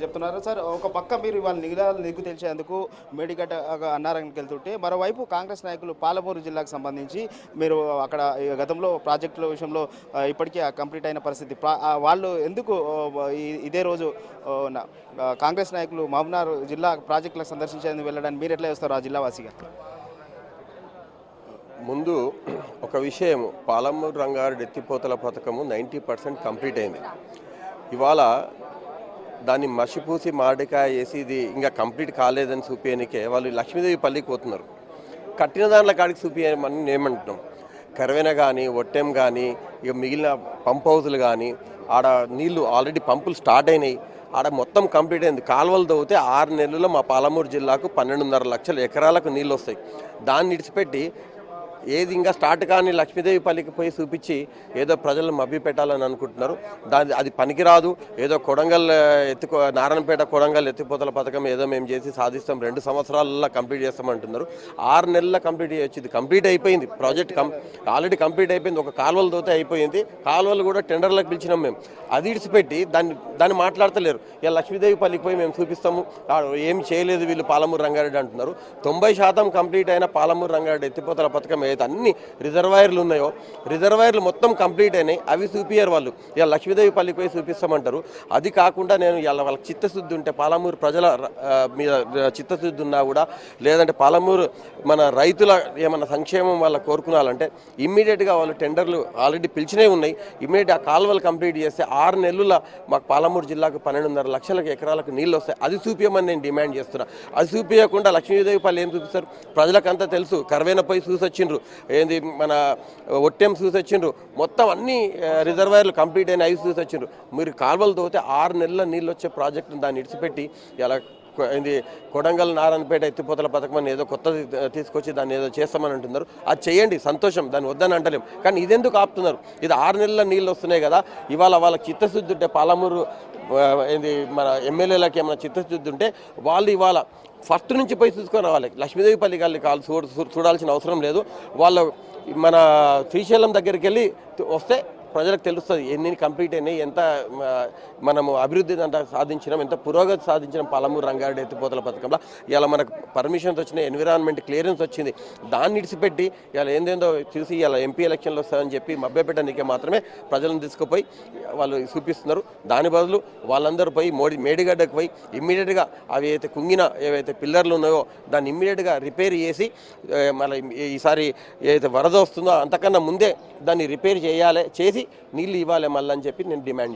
చెప్తున్నారు సార్. ఒక పక్క మీరు ఇవాళ నిగ్గు తెలిసేందుకు మేడిగడ్డ అన్నారానికి వెళ్తుంటే, మరోవైపు కాంగ్రెస్ నాయకులు పాలమూరు జిల్లాకు సంబంధించి మీరు అక్కడ గతంలో ప్రాజెక్టుల విషయంలో ఇప్పటికే కంప్లీట్ అయిన పరిస్థితి. వాళ్ళు ఎందుకు ఇదే రోజు కాంగ్రెస్ నాయకులు మహబూబ్నగర్ జిల్లా ప్రాజెక్టులకు సందర్శించేందుకు వెళ్ళడానికి మీరు ఎట్లా చేస్తారు ఆ జిల్లావాసిగా? ముందు ఒక విషయం, పాలమూరు రంగారెడ్డి ఎత్తిపోతల పథకము 90% కంప్లీట్ అయింది. ఇవాళ దాన్ని మసిపూసి మామిడికాయ వేసి ఇది ఇంకా కంప్లీట్ కాలేదని చూపించనికే వాళ్ళు లక్ష్మీదేవి పల్లికి పోతున్నారు. కట్టిన దాంట్లో కాడికి చూపించమని ఏమంటున్నాం. కరవెన కానీ ఒట్టెం కానీ ఇక మిగిలిన పంప్ హౌజులు కానీ ఆడ నీళ్లు ఆల్రెడీ పంపులు స్టార్ట్ అయినాయి. ఆడ మొత్తం కంప్లీట్ అయింది. కాలువలు తవ్వితే 6 నెలల్లో మా పాలమూరు జిల్లాకు 12.5 లక్షల ఎకరాలకు నీళ్ళు వస్తాయి. దాన్ని విడిచిపెట్టి ఏది ఇంకా స్టార్ట్ కానీ లక్ష్మీదేవి పల్లికి పోయి చూపించి ఏదో ప్రజలను మభ్య పెట్టాలని అనుకుంటున్నారు. అది పనికిరాదు. ఏదో నారాయణపేట కొడంగల్ ఎత్తిపోతల పథకం ఏదో మేము చేసి సాధిస్తాం, 2 సంవత్సరాలలో కంప్లీట్ చేస్తామంటున్నారు. 6 నెలల్లో కంప్లీట్ చేయొచ్చు. ఇది కంప్లీట్ అయిపోయింది. ప్రాజెక్ట్ ఆల్రెడీ కంప్లీట్ అయిపోయింది. ఒక కాలువలు తోతే అయిపోయింది. కాలువలు కూడా టెండర్లకు పిలిచినాం మేము. అది ఇడిచిపెట్టి దాన్ని మాట్లాడతలేరు. ఇక లక్ష్మీదేవి పల్లికి పోయి మేము చూపిస్తాము, ఏం చేయలేదు వీళ్ళు పాలమూరు రంగారెడ్డి అంటున్నారు. 90% కంప్లీట్ అయిన పాలమూరు రంగారెడ్డి ఎత్తిపోతల పథకం ఏదైతే అన్ని రిజర్వాయర్లు ఉన్నాయో రిజర్వాయర్లు మొత్తం కంప్లీట్ అయినాయి. అవి చూపించారు వాళ్ళు. ఇలా లక్ష్మీదేవి పల్లికి పోయి చూపిస్తామంటారు. అది కాకుండా నేను ఇలా వాళ్ళకి చిత్తశుద్ధి ఉంటే, పాలమూరు ప్రజల మీద చిత్తశుద్ధి ఉన్నా కూడా, లేదంటే పాలమూరు మన రైతుల ఏమన్నా సంక్షేమం వాళ్ళ కోరుకున్నాలంటే ఇమ్మీడియట్గా వాళ్ళు టెండర్లు ఆల్రెడీ పిలిచినవి ఉన్నాయి. ఇమ్మీడియట్ ఆ కాలువలు కంప్లీట్ చేస్తే 6 నెలల మాకు పాలమూరు జిల్లాకు 12.5 లక్షల ఎకరాలకు నీళ్ళు వస్తాయి. అది చూపించమని నేను డిమాండ్ చేస్తున్నా. అది చూపించకుండా లక్ష్మీదేవి పల్లి ఏం చూపిస్తారు? ప్రజలకంతా తెలుసు. కరవేన పోయి చూసొచ్చిండ్రు, ఏంది మన ఒట్టెం చూసొచ్చిండ్రు, మొత్తం అన్ని రిజర్వాయర్లు కంప్లీట్ అయిన 5 చూసొచ్చిండ్రు. మీరు కాలువలు తోతే 6 నెలల నీళ్ళు వచ్చే ప్రాజెక్టును దాన్ని ఇడిచిపెట్టి ఇలా ఇది కొడంగల్ నారాయణపేట ఎత్తిపోతల పథకం అని ఏదో కొత్తది తీసుకొచ్చి దాన్ని ఏదో చేస్తామని అంటున్నారు. అది చేయండి, సంతోషం, దాన్ని వద్దని అంటలేం. కానీ ఇదెందుకు ఆపుతున్నారు? ఇది 6 నెలల నీళ్ళు వస్తున్నాయి కదా. ఇవాళ వాళ్ళకి చిత్తశుద్ధి ఉంటే, పాలమూరు ఏంది మన ఎమ్మెల్యేలకి ఏమైనా చిత్తశుద్ధి ఉంటే వాళ్ళు ఇవాళ ఫస్ట్ నుంచి పోయి చూసుకొని రావాలి. లక్ష్మీదేవి పల్లి గాలి చూడాల్సిన అవసరం లేదు. వాళ్ళు మన శ్రీశైలం దగ్గరికి వెళ్ళి వస్తే ప్రజలకు తెలుస్తుంది ఎన్ని కంప్లీట్ అయినాయి, ఎంత మనము అభివృద్ధి సాధించినాం, ఎంత పురోగతి సాధించినాం పాలమూరు రంగారెడ్డి ఎత్తిపోతల పథకంలో. ఇలా మనకు పర్మిషన్స్ వచ్చినాయి, ఎన్విరాన్మెంట్ క్లియరెన్స్ వచ్చింది. దాన్ని ఇడిచిపెట్టి ఇలా ఏందేందో చూసి ఇలా ఎంపీ ఎలక్షన్లు వస్తాయని చెప్పి మభ్యపెట్టడానికే మాత్రమే ప్రజలను తీసుకుపోయి వాళ్ళు చూపిస్తున్నారు. దాని బదులు వాళ్ళందరూ పోయి మేడిగడ్డకు పోయి ఇమ్మీడియట్గా అవి అయితే కుంగిన ఏవైతే పిల్లర్లు ఉన్నాయో దాన్ని ఇమ్మీడియట్గా రిపేర్ చేసి, మళ్ళీ ఈసారి ఏదైతే వరద వస్తుందో అంతకన్నా ముందే దాన్ని రిపేర్ చేసి నీళ్ళు ఇవ్వాలి మళ్ళీ అని చెప్పి నేను డిమాండ్